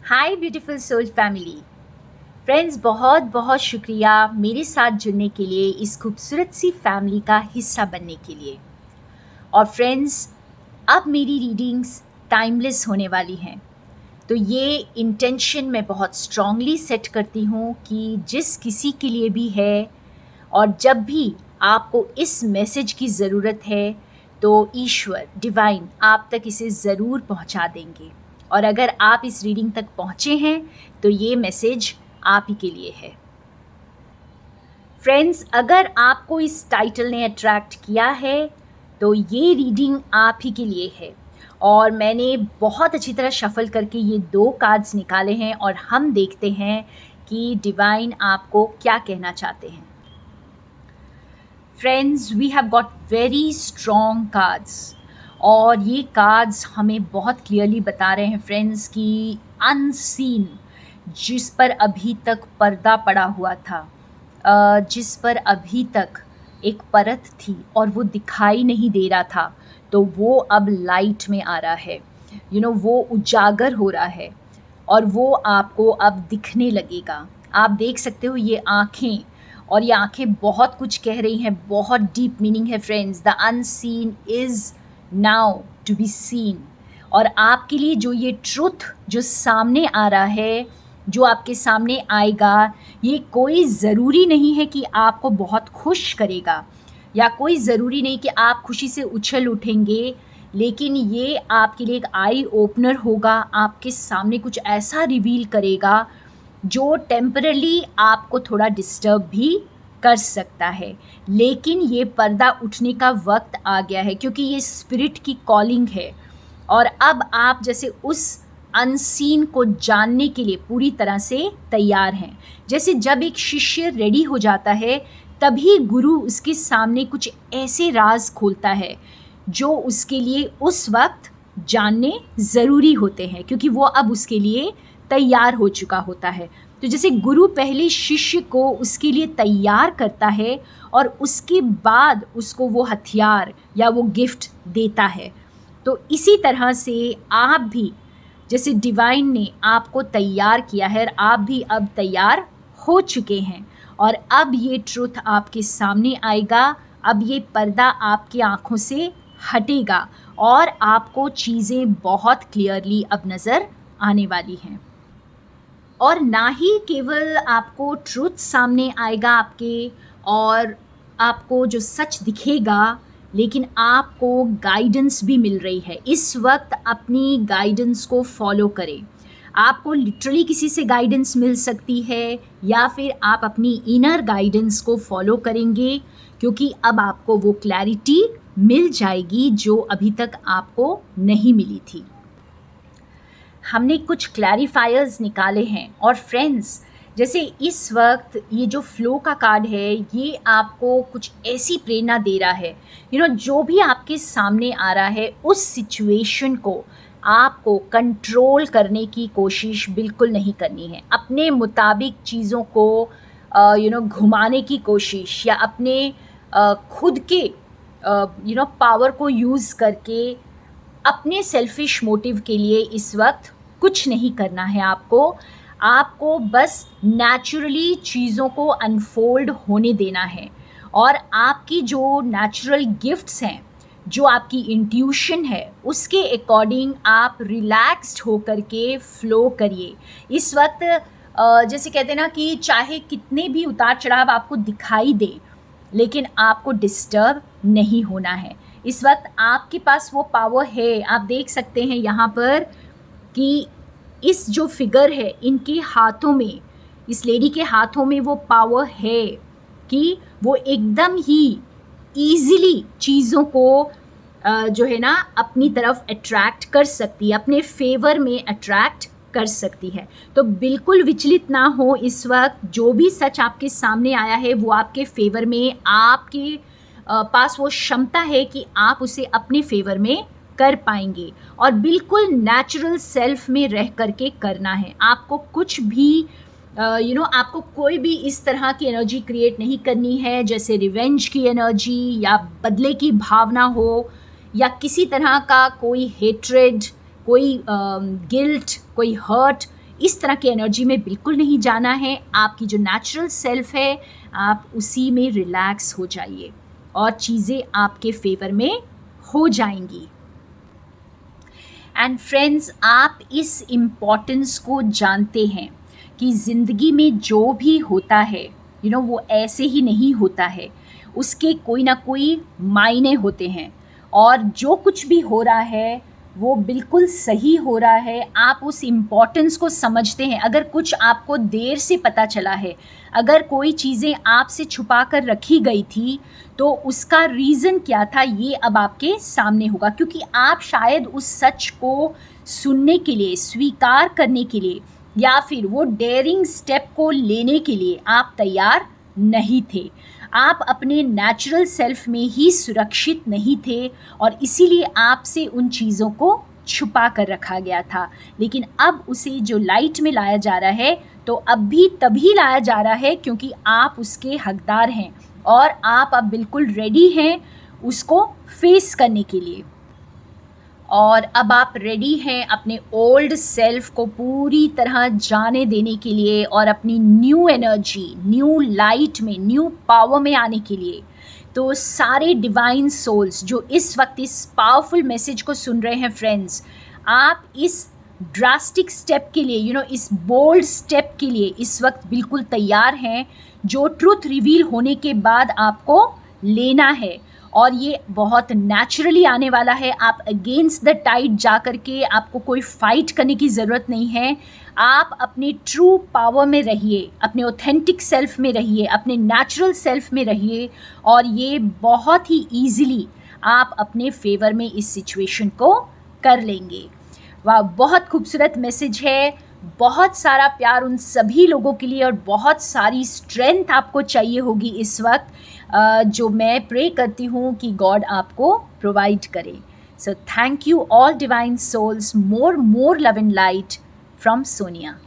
हाय beautiful soul family friends, बहुत बहुत शुक्रिया मेरे साथ जुड़ने के लिए, इस खूबसूरत सी फैमिली का हिस्सा बनने के लिए। और फ्रेंड्स, अब मेरी रीडिंग्स टाइमलेस होने वाली हैं, तो ये इंटेंशन मैं बहुत स्ट्रांगली सेट करती हूँ कि जिस किसी के लिए भी है और जब भी आपको इस मैसेज की ज़रूरत है तो ईश्वर डिवाइन आप तक इसे ज़रूर पहुँचा देंगे। और अगर आप इस रीडिंग तक पहुँचे हैं तो ये मैसेज आप ही के लिए है। फ्रेंड्स, अगर आपको इस टाइटल ने अट्रैक्ट किया है तो ये रीडिंग आप ही के लिए है। और मैंने बहुत अच्छी तरह शफल करके ये 2 कार्ड्स निकाले हैं और हम देखते हैं कि डिवाइन आपको क्या कहना चाहते हैं। Friends, we have got very strong cards और ये कार्ड्स हमें बहुत क्लियरली बता रहे हैं फ्रेंड्स कि अनसीन, जिस पर अभी तक पर्दा पड़ा हुआ था, जिस पर अभी तक एक परत थी और वो दिखाई नहीं दे रहा था, तो वो अब लाइट में आ रहा है। वो उजागर हो रहा है और वो आपको अब दिखने लगेगा। आप देख सकते हो ये आँखें, और ये आँखें बहुत कुछ कह रही हैं, बहुत डीप मीनिंग है friends. The unseen is now to be seen. और आपके लिए जो ये ट्रुथ जो सामने आ रहा है, जो आपके सामने आएगा, ये कोई ज़रूरी नहीं है कि आपको बहुत खुश करेगा, या कोई ज़रूरी नहीं कि आप खुशी से उछल उठेंगे, लेकिन ये आपके लिए एक आई ओपनर होगा। आपके सामने कुछ ऐसा रिवील करेगा जो टेम्परली आपको थोड़ा डिस्टर्ब भी कर सकता है, लेकिन ये पर्दा उठने का वक्त आ गया है, क्योंकि ये स्पिरिट की कॉलिंग है। और अब आप जैसे उस अनसीन को जानने के लिए पूरी तरह से तैयार हैं। जैसे जब एक शिष्य रेडी हो जाता है, तभी गुरु उसके सामने कुछ ऐसे राज खोलता है जो उसके लिए उस वक्त जानने ज़रूरी होते हैं, क्योंकि वो अब उसके लिए तैयार हो चुका होता है। तो जैसे गुरु पहले शिष्य को उसके लिए तैयार करता है और उसके बाद उसको वो हथियार या वो गिफ्ट देता है, तो इसी तरह से आप भी, जैसे डिवाइन ने आपको तैयार किया है, आप भी अब तैयार हो चुके हैं। और अब ये ट्रुथ आपके सामने आएगा, अब ये पर्दा आपकी आँखों से हटेगा और आपको चीज़ें बहुत क्लियरली अब नज़र आने वाली हैं। और ना ही केवल आपको ट्रुथ सामने आएगा आपके, और आपको जो सच दिखेगा, लेकिन आपको गाइडेंस भी मिल रही है। इस वक्त अपनी गाइडेंस को फॉलो करें। आपको लिटरली किसी से गाइडेंस मिल सकती है, या फिर आप अपनी इनर गाइडेंस को फॉलो करेंगे, क्योंकि अब आपको वो क्लैरिटी मिल जाएगी जो अभी तक आपको नहीं मिली थी। हमने कुछ क्लैरिफायर्स निकाले हैं। और फ्रेंड्स, जैसे इस वक्त ये जो फ्लो का कार्ड है, ये आपको कुछ ऐसी प्रेरणा दे रहा है, जो भी आपके सामने आ रहा है, उस सिचुएशन को आपको कंट्रोल करने की कोशिश बिल्कुल नहीं करनी है। अपने मुताबिक चीज़ों को घुमाने की कोशिश, या अपने खुद के पावर को यूज़ करके अपने सेल्फिश मोटिव के लिए इस वक्त कुछ नहीं करना है। आपको बस नेचुरली चीज़ों को अनफोल्ड होने देना है। और आपकी जो नेचुरल गिफ्ट्स हैं, जो आपकी इंट्यूशन है, उसके अकॉर्डिंग आप रिलैक्स्ड होकर के फ्लो करिए। इस वक्त जैसे कहते हैं ना कि चाहे कितने भी उतार चढ़ाव आपको दिखाई दे, लेकिन आपको डिस्टर्ब नहीं होना है। इस वक्त आपके पास वो पावर है। आप देख सकते हैं यहाँ पर कि इस जो फिगर है, इनके हाथों में, इस लेडी के हाथों में वो पावर है कि वो एकदम ही ईज़िली चीज़ों को जो है ना अपनी तरफ अट्रैक्ट कर सकती है, अपने फेवर में अट्रैक्ट कर सकती है। तो बिल्कुल विचलित ना हो। इस वक्त जो भी सच आपके सामने आया है वो आपके फेवर में, आपके पास वो क्षमता है कि आप उसे अपने फेवर में कर पाएंगे। और बिल्कुल नेचुरल सेल्फ में रह करके करना है। आपको कुछ भी आपको कोई भी इस तरह की एनर्जी क्रिएट नहीं करनी है, जैसे रिवेंज की एनर्जी, या बदले की भावना हो, या किसी तरह का कोई हेट्रेड, कोई गिल्ट, कोई हर्ट, इस तरह की एनर्जी में बिल्कुल नहीं जाना है। आपकी जो नेचुरल सेल्फ है, आप उसी में रिलैक्स हो जाइए और चीज़ें आपके फ़ेवर में हो जाएँगी। एंड फ्रेंड्स, आप इस इम्पोर्टेंस को जानते हैं कि ज़िंदगी में जो भी होता है, वो ऐसे ही नहीं होता है। उसके कोई ना कोई मायने होते हैं और जो कुछ भी हो रहा है वो बिल्कुल सही हो रहा है। आप उस इम्पोर्टेंस को समझते हैं। अगर कुछ आपको देर से पता चला है, अगर कोई चीज़ें आपसे छुपा कर रखी गई थी, तो उसका रीज़न क्या था ये अब आपके सामने होगा, क्योंकि आप शायद उस सच को सुनने के लिए, स्वीकार करने के लिए या फिर वो डेयरिंग स्टेप को लेने के लिए आप तैयार नहीं थे। आप अपने नेचुरल सेल्फ में ही सुरक्षित नहीं थे और इसीलिए आपसे उन चीज़ों को छुपा कर रखा गया था। लेकिन अब उसे जो लाइट में लाया जा रहा है, तो अब भी तभी लाया जा रहा है क्योंकि आप उसके हकदार हैं और आप अब बिल्कुल रेडी हैं उसको फेस करने के लिए। और अब आप रेडी हैं अपने ओल्ड सेल्फ को पूरी तरह जाने देने के लिए और अपनी न्यू एनर्जी, न्यू लाइट में, न्यू पावर में आने के लिए। तो सारे डिवाइन सोल्स जो इस वक्त इस पावरफुल मैसेज को सुन रहे हैं फ्रेंड्स, आप इस ड्रास्टिक स्टेप के लिए, इस बोल्ड स्टेप के लिए इस वक्त बिल्कुल तैयार हैं, जो ट्रुथ रिवील होने के बाद आपको लेना है। और ये बहुत नेचुरली आने वाला है। आप अगेंस्ट द टाइड जा कर के आपको कोई फाइट करने की ज़रूरत नहीं है। आप अपने ट्रू पावर में रहिए, अपने ऑथेंटिक सेल्फ में रहिए, अपने नेचुरल सेल्फ में रहिए और ये बहुत ही ईजिली आप अपने फेवर में इस सिचुएशन को कर लेंगे। वाह, बहुत खूबसूरत मैसेज है। बहुत सारा प्यार उन सभी लोगों के लिए और बहुत सारी स्ट्रेंथ आपको चाहिए होगी इस वक्त, जो मैं प्रे करती हूँ कि गॉड आपको प्रोवाइड करे। So thank you all divine souls, more love and light from Sonia.